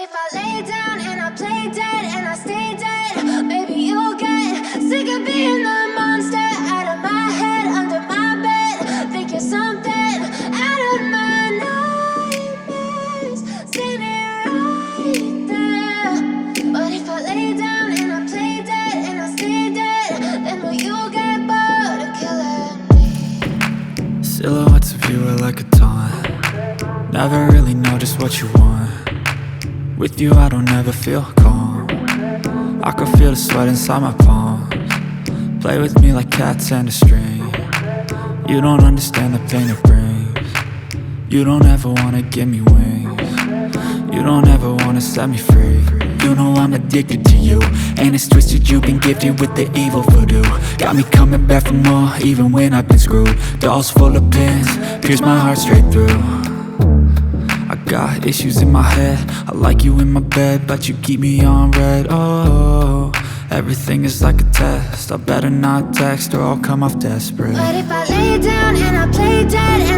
if I lay down and I play dead and I stay dead, maybe you'll get sick of being the monster out of my head, under my bed. Think you're something out of my nightmares, standing right there. But if I lay down and I play dead and I stay dead, then will you get bored of killing me? Silhouettes of you are like a taunt. Never really know just what you want. With you I don't ever feel calm. I can feel the sweat inside my palms. Play with me like cats and a string. You don't understand the pain it brings. You don't ever wanna give me wings. You don't ever wanna set me free. You know I'm addicted to you, and it's twisted, you've been gifted with the evil voodoo. Got me coming back for more, even when I've been screwed. Dolls full of pins, pierce my heart straight through. I got issues in my head, I like you in my bed, but you keep me on red. Oh, everything is like a test, I better not text or I'll come off desperate. But if I lay down and I play dead